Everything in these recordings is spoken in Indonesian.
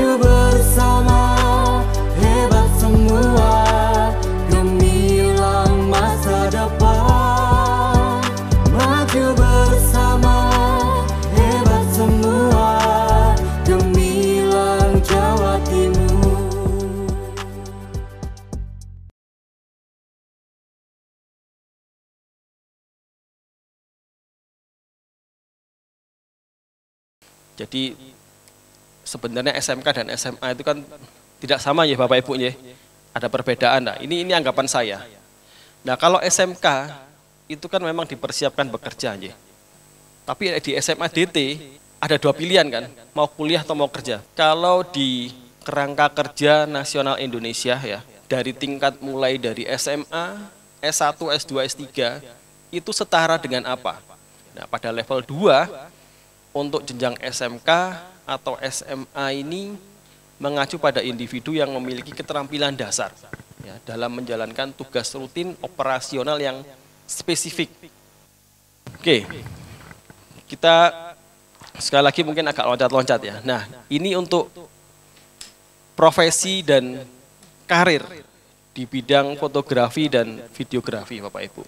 Maju bersama, hebat semua, gemilang masa depan. Maju bersama, hebat semua, gemilang Jawa Timur. Jadi sebenarnya SMK dan SMA itu kan tidak sama ya Bapak Ibu ya. Ada perbedaan. Nah, ini anggapan saya. Nah, kalau SMK itu kan memang dipersiapkan bekerja ya. Tapi di SMA DT ada dua pilihan kan, mau kuliah atau mau kerja. Kalau di kerangka kerja nasional Indonesia ya, dari tingkat mulai dari SMA, S1, S2, S3 itu setara dengan apa? Nah, pada level 2 untuk jenjang SMK atau SMA ini mengacu pada individu yang memiliki keterampilan dasar ya, dalam menjalankan tugas rutin operasional yang spesifik. Oke, kita sekali lagi mungkin agak loncat-loncat ya. Nah, ini untuk profesi dan karir di bidang fotografi dan videografi Bapak Ibu.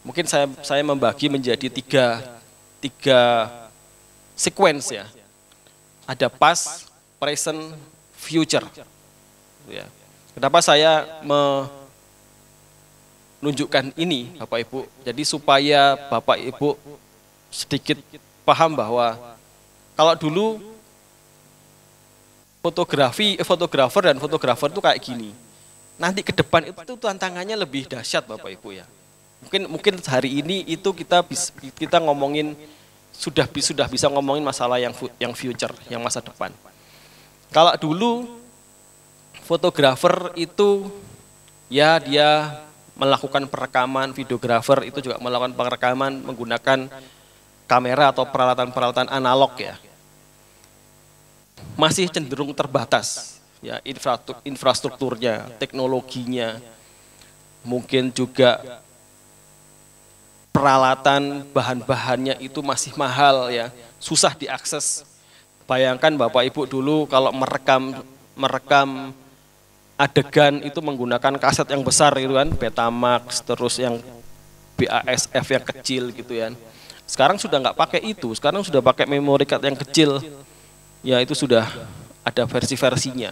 Mungkin saya membagi menjadi tiga sequence ya. Ada past, present, future. Ya. Kenapa saya menunjukkan ini Bapak Ibu? Jadi supaya Bapak Ibu sedikit paham bahwa kalau dulu fotografer dan fotografer itu kayak gini. Nanti ke depan itu tantangannya lebih dahsyat Bapak Ibu ya. Mungkin hari ini itu kita ngomongin sudah bisa ngomongin masalah yang future, yang masa depan. Kalau dulu fotografer itu ya dia melakukan perekaman, videografer itu juga melakukan perekaman menggunakan kamera atau peralatan-peralatan analog ya. Masih cenderung terbatas ya, infrastrukturnya, teknologinya, mungkin juga peralatan bahan-bahannya itu masih mahal ya, susah diakses. Bayangkan Bapak Ibu dulu kalau merekam adegan itu menggunakan kaset yang besar itu kan, Betamax, terus yang BASF yang kecil gitu ya. Sekarang sudah nggak pakai itu, sekarang sudah pakai memory card yang kecil. Ya itu sudah ada versi-versinya.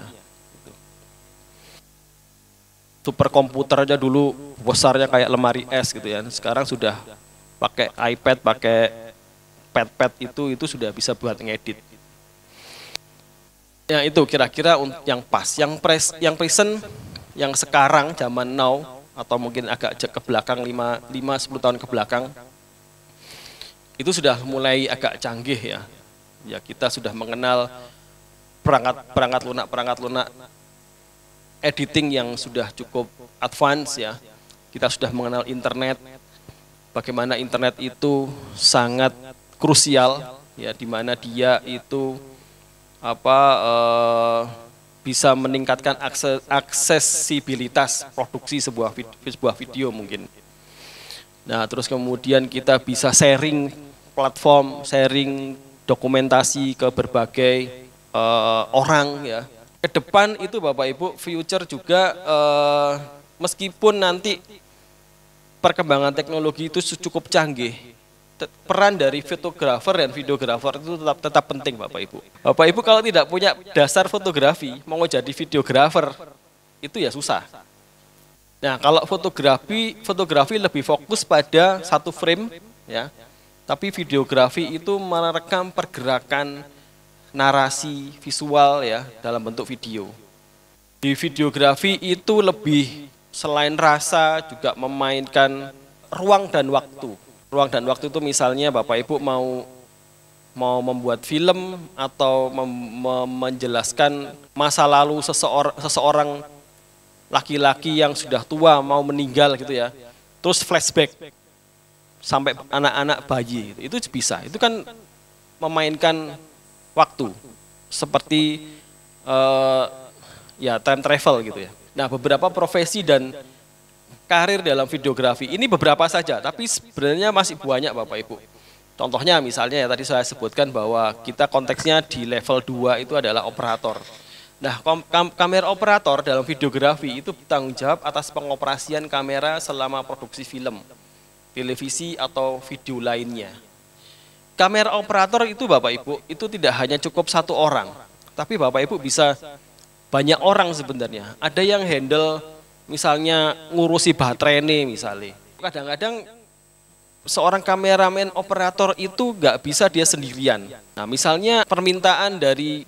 Superkomputer aja dulu besarnya kayak lemari es gitu ya. Sekarang sudah pakai iPad, pakai pad itu sudah bisa buat ngedit. Ya itu kira-kira yang pas, yang present, yang sekarang zaman now atau mungkin agak ke belakang 5-10 tahun ke belakang itu sudah mulai agak canggih ya. Ya kita sudah mengenal perangkat lunak editing yang sudah cukup advance ya. Kita sudah mengenal internet, bagaimana internet itu sangat krusial ya, di mana dia itu bisa meningkatkan aksesibilitas produksi sebuah video mungkin. Nah, terus kemudian kita bisa sharing platform, sharing dokumentasi ke berbagai orang ya. Ke depan itu Bapak Ibu future juga meskipun nanti perkembangan teknologi itu cukup canggih, peran dari fotografer dan videografer itu tetap penting Bapak Ibu. Bapak Ibu kalau tidak punya dasar fotografi mau jadi videografer itu ya susah. Nah, kalau fotografi lebih fokus pada satu frame ya. Tapi videografi itu merekam pergerakan narasi visual ya dalam bentuk video. Di videografi itu lebih selain rasa juga memainkan ruang dan waktu. Ruang dan waktu itu misalnya Bapak Ibu mau membuat film atau menjelaskan masa lalu seseorang laki-laki yang sudah tua mau meninggal gitu ya. Terus flashback sampai anak-anak bayi itu bisa. Itu kan memainkan waktu seperti ya time travel gitu ya. Nah, beberapa profesi dan karir dalam videografi ini beberapa saja, tapi sebenarnya masih banyak Bapak Ibu. Contohnya misalnya ya tadi saya sebutkan bahwa kita konteksnya di level 2 itu adalah operator. Nah, kamera operator dalam videografi itu bertanggung jawab atas pengoperasian kamera selama produksi film, televisi atau video lainnya. Kamera operator itu Bapak Ibu, itu tidak hanya cukup satu orang, tapi Bapak Ibu bisa banyak orang sebenarnya. Ada yang handle misalnya ngurusi baterai nih misalnya. Kadang-kadang seorang kameramen operator itu nggak bisa dia sendirian. Nah, misalnya permintaan dari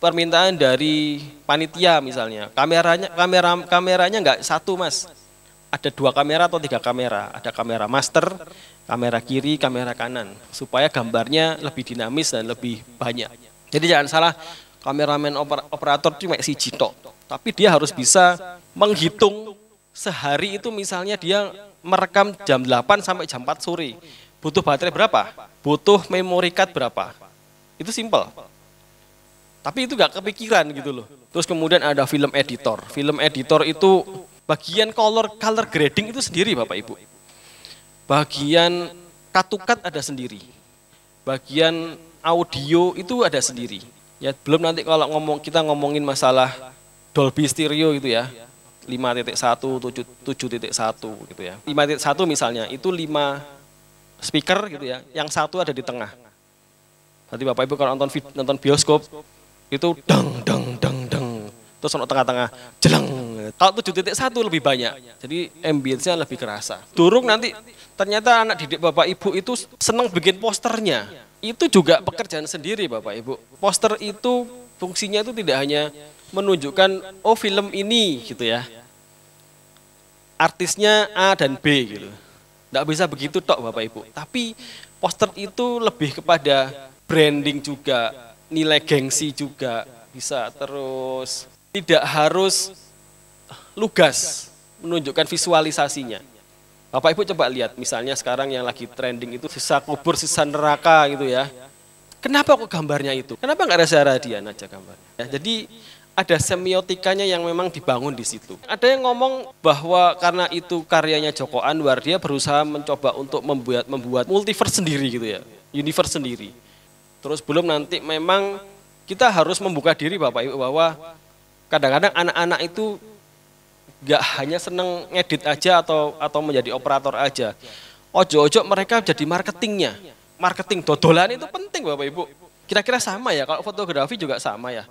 panitia misalnya, kameranya nggak satu Mas, ada 2 kamera atau 3 kamera, ada kamera master, kamera kiri, kamera kanan, supaya gambarnya lebih dinamis dan lebih banyak. Jadi jangan salah, kameramen operator cuma si Cito, tapi dia harus bisa menghitung sehari itu misalnya dia merekam jam 8 sampai jam 4 sore. Butuh baterai berapa? Butuh memory card berapa? Itu simpel. Tapi itu gak kepikiran gitu loh. Terus kemudian ada film editor. Film editor itu bagian color grading itu sendiri Bapak Ibu. Bagian cut ada sendiri. Bagian audio itu ada sendiri. Ya belum nanti kalau kita ngomongin masalah Dolby Stereo gitu ya. 5.1, 7.1 gitu ya. 5.1 misalnya itu 5 speaker gitu ya, yang satu ada di tengah. Nanti Bapak Ibu kalau nonton bioskop itu dang, terus ono tengah-tengah jeleng. Kalau 7.1 lebih banyak, jadi ambience-nya lebih kerasa. Durung nanti ternyata anak didik Bapak Ibu itu senang bikin posternya. Itu juga pekerjaan sendiri Bapak Ibu. Poster itu fungsinya itu tidak hanya menunjukkan oh film ini gitu ya, artisnya A dan B gitu. Nggak bisa begitu tok Bapak Ibu, tapi poster itu lebih kepada branding juga, nilai gengsi juga bisa, terus tidak harus lugas menunjukkan visualisasinya. Bapak Ibu coba lihat misalnya sekarang yang lagi trending itu sisa kubur, sisa neraka gitu ya. Kenapa kok gambarnya itu? Kenapa nggak Reza Radian aja gambarnya? Ya, jadi ada semiotikanya yang memang dibangun di situ. Ada yang ngomong bahwa karena itu karyanya Joko Anwar, dia berusaha mencoba untuk membuat multiverse sendiri gitu ya, universe sendiri. Terus belum nanti memang kita harus membuka diri Bapak Ibu bahwa kadang-kadang anak-anak itu nggak hanya seneng ngedit aja atau menjadi operator aja. Ojo-ojo mereka jadi marketingnya. Marketing dodolan itu penting Bapak Ibu. Kira-kira sama ya, kalau fotografi juga sama ya.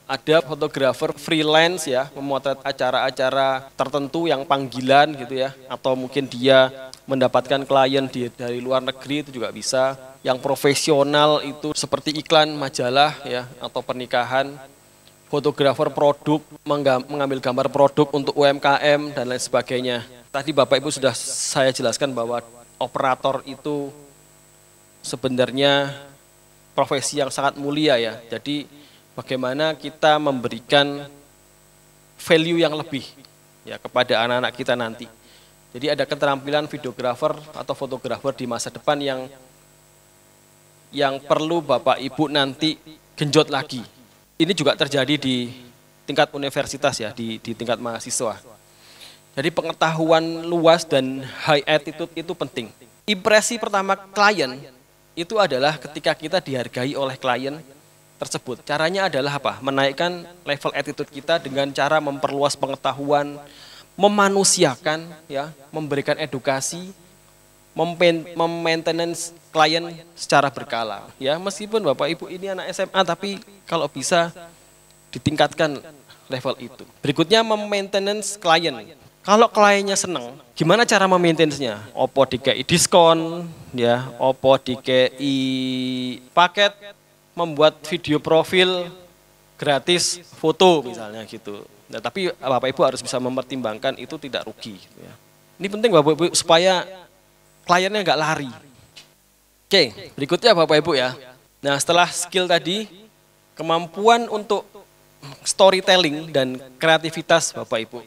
Ada fotografer freelance ya, memotret acara-acara tertentu yang panggilan gitu ya, atau mungkin dia mendapatkan klien dari luar negeri itu juga bisa. Yang profesional itu seperti iklan majalah ya, atau pernikahan. Fotografer produk, mengambil gambar produk untuk UMKM dan lain sebagainya. Tadi Bapak Ibu sudah saya jelaskan bahwa operator itu sebenarnya profesi yang sangat mulia ya. Jadi bagaimana kita memberikan value yang lebih ya kepada anak-anak kita nanti. Jadi ada keterampilan videografer atau fotografer di masa depan yang perlu Bapak Ibu nanti genjot lagi. Ini juga terjadi di tingkat universitas ya, di tingkat mahasiswa. Jadi pengetahuan luas dan high attitude itu penting. Impresi pertama klien itu adalah ketika kita dihargai oleh klien tersebut. Caranya adalah apa? Menaikkan level attitude kita dengan cara memperluas pengetahuan, memanusiakan, ya, memberikan edukasi, memaintenance klien secara berkala. Ya, meskipun Bapak Ibu ini anak SMA, tapi kalau bisa ditingkatkan level itu. Berikutnya memaintenance klien. Kalau kliennya senang, gimana cara memaintenance-nya? Opo dikei diskon, ya, opo dikei paket, membuat video profil gratis foto misalnya gitu. Nah, tapi Bapak Ibu harus bisa mempertimbangkan itu tidak rugi. Gitu ya. Ini penting Bapak Ibu supaya kliennya nggak lari. Oke, berikutnya Bapak Ibu ya. Nah, setelah skill tadi, kemampuan untuk storytelling dan kreativitas Bapak Ibu.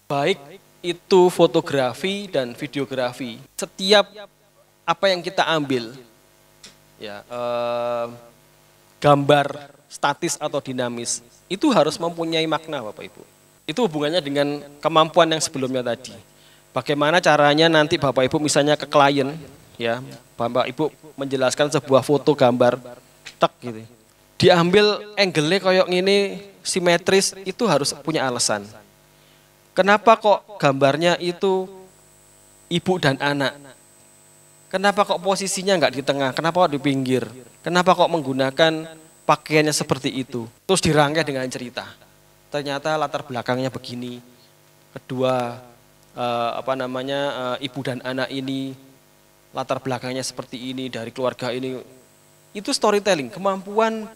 Baik itu fotografi dan videografi. Setiap apa yang kita ambil, ya, gambar statis atau dinamis, itu harus mempunyai makna Bapak Ibu. Itu hubungannya dengan kemampuan yang sebelumnya tadi. Bagaimana caranya nanti Bapak Ibu misalnya ke klien, ya, Bapak Ibu menjelaskan sebuah foto gambar, tek gitu. Diambil angle-nya kayak gini, simetris, itu harus punya alasan. Kenapa kok gambarnya itu ibu dan anak? Kenapa kok posisinya nggak di tengah? Kenapa kok di pinggir? Kenapa kok menggunakan pakaiannya seperti itu? Terus dirangkai dengan cerita. Ternyata latar belakangnya begini. Kedua, ibu dan anak ini latar belakangnya seperti ini, dari keluarga ini. Itu storytelling, kemampuan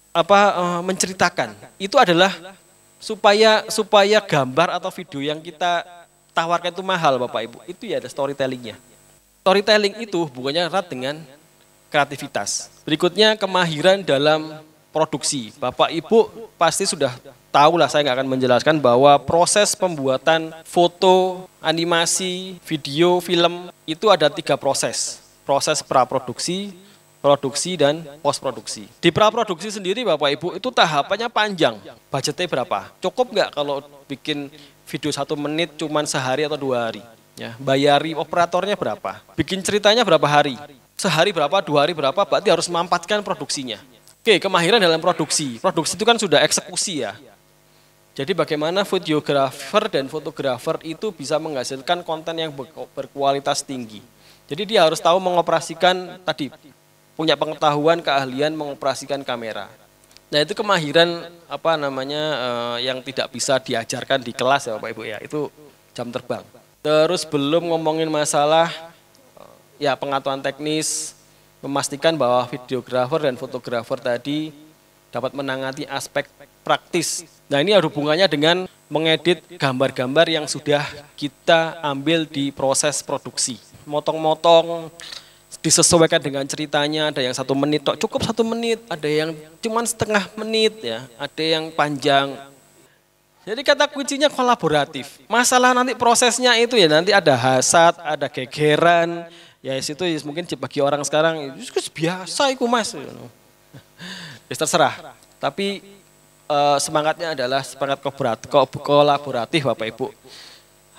menceritakan. Itu adalah supaya gambar atau video yang kita tawarkan itu mahal Bapak Ibu. Itu ya ada storytellingnya. Storytelling itu hubungannya erat dengan kreativitas. Berikutnya kemahiran dalam produksi. Bapak Ibu pasti sudah tahu lah, saya nggak akan menjelaskan bahwa proses pembuatan foto, animasi, video, film itu ada 3 proses. Proses praproduksi, produksi, dan postproduksi. Di praproduksi sendiri Bapak Ibu itu tahapannya panjang. Budgetnya berapa? Cukup nggak kalau bikin video 1 menit cuman sehari atau 2 hari? Ya, bayari operatornya berapa? Bikin ceritanya berapa hari? Sehari berapa, 2 hari berapa? Berarti harus memampatkan produksinya. Oke, kemahiran dalam produksi. Produksi itu kan sudah eksekusi ya. Jadi bagaimana videografer dan fotografer itu bisa menghasilkan konten yang berkualitas tinggi. Jadi dia harus tahu mengoperasikan tadi, punya pengetahuan, keahlian mengoperasikan kamera. Nah itu kemahiran yang tidak bisa diajarkan di kelas ya Bapak Ibu ya, itu jam terbang. Terus belum ngomongin masalah ya pengetahuan teknis, memastikan bahwa videografer dan fotografer tadi dapat menangani aspek praktis. Nah ini ada hubungannya dengan mengedit gambar-gambar yang sudah kita ambil di proses produksi. Motong-motong, disesuaikan dengan ceritanya, ada yang 1 menit, cukup 1 menit, ada yang cuma setengah menit, ya, ada yang panjang. Jadi kata kuncinya kolaboratif. Masalah nanti prosesnya itu ya nanti ada hasad, ada gegeran, ya itu mungkin bagi orang sekarang itu biasa itu mas. Ya terserah. Tapi semangatnya adalah semangat kolaboratif Bapak Ibu.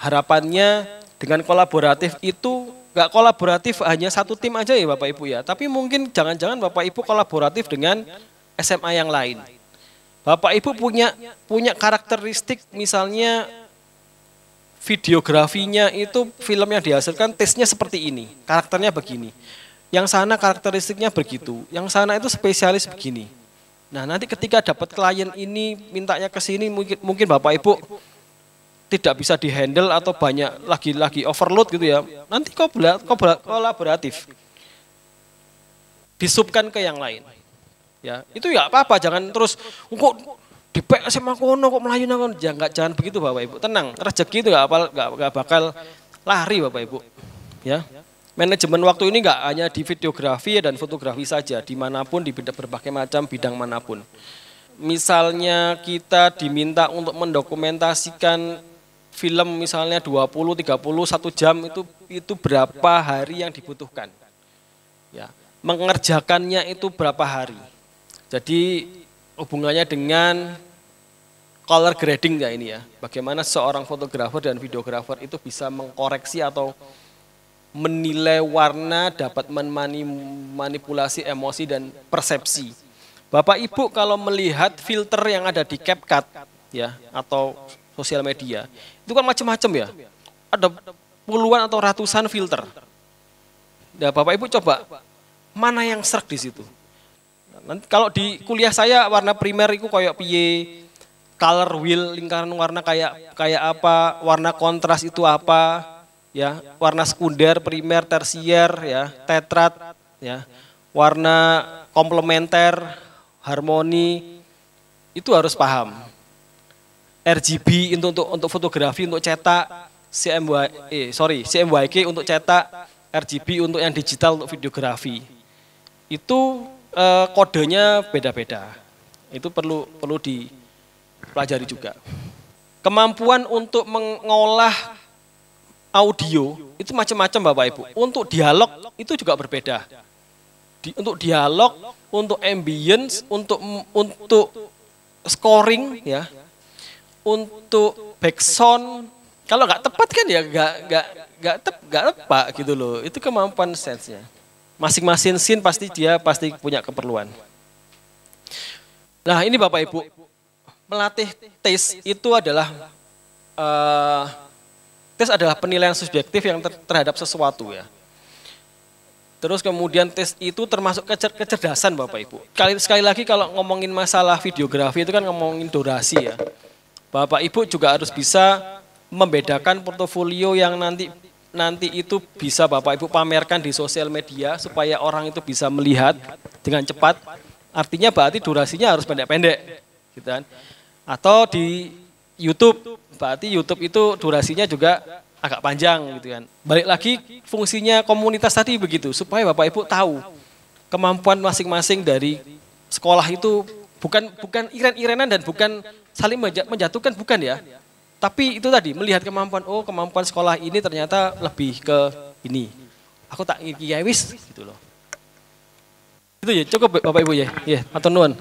Harapannya dengan kolaboratif itu nggak kolaboratif hanya 1 tim aja ya Bapak Ibu ya. Tapi mungkin jangan-jangan Bapak Ibu kolaboratif dengan SMA yang lain. Bapak Ibu punya karakteristik misalnya videografinya itu film yang dihasilkan tesnya seperti ini, karakternya begini. Yang sana karakteristiknya begitu, yang sana itu spesialis begini. Nah nanti ketika dapat klien ini mintanya ke sini mungkin Bapak Ibu tidak bisa dihandle atau banyak lagi overload gitu ya. Nanti kolaboratif. Disubkan ke yang lain. Ya, itu ya apa-apa, jangan terus kok dipek sama kono kok melayu nang jangan begitu Bapak Ibu. Tenang, rezeki itu enggak bakal lari Bapak Ibu. Ya. Manajemen waktu ini enggak hanya di videografi dan fotografi saja, dimanapun di berbagai macam bidang manapun. Misalnya kita diminta untuk mendokumentasikan film misalnya 20, 30, 1 jam itu berapa hari yang dibutuhkan. Ya, mengerjakannya itu berapa hari. Jadi hubungannya dengan color grading ya ini ya. Bagaimana seorang fotografer dan videografer itu bisa mengkoreksi atau menilai warna, dapat memanipulasi emosi dan persepsi. Bapak Ibu kalau melihat filter yang ada di CapCut ya atau sosial media, itu kan macam-macam ya. Ada puluhan atau ratusan filter. Nah, Bapak Ibu coba mana yang serak di situ? Nanti kalau di kuliah saya warna primer itu kayak piye, color wheel lingkaran warna kayak apa, warna kontras itu apa, ya, warna sekunder, primer, tersier, ya, tetrat, ya, warna komplementer, harmoni, itu harus paham. RGB untuk fotografi, untuk cetak, CMYK untuk cetak, RGB untuk yang digital untuk videografi. Itu kodenya beda-beda. Itu perlu dipelajari juga. Kemampuan untuk mengolah audio itu macam-macam Bapak Ibu. Untuk dialog itu juga berbeda. Untuk dialog, untuk ambience, untuk scoring ya. Untuk backsound, kalau nggak tepat kan ya nggak tepat gitu loh. Itu kemampuan sense-nya. Masing-masing scene pasti punya keperluan. Nah ini Bapak Ibu, melatih tes itu adalah tes adalah penilaian subjektif yang terhadap sesuatu ya. Terus kemudian tes itu termasuk kecerdasan Bapak Ibu. Sekali lagi kalau ngomongin masalah videografi itu kan ngomongin durasi ya. Bapak Ibu juga harus bisa membedakan portofolio yang nanti itu bisa Bapak Ibu pamerkan di sosial media supaya orang itu bisa melihat dengan cepat. Artinya berarti durasinya harus pendek-pendek, gitu kan? Atau di YouTube, berarti YouTube itu durasinya juga agak panjang, gitu kan? Balik lagi fungsinya komunitas tadi begitu, supaya Bapak Ibu tahu kemampuan masing-masing dari sekolah itu bukan iren-irenan dan bukan saling menjatuhkan, bukan ya? Tapi itu tadi melihat kemampuan, oh kemampuan sekolah ini ternyata lebih ke ini. Aku tak wis gitu loh. Itu ya cukup Bapak Ibu ya. Ya, matur nuwun.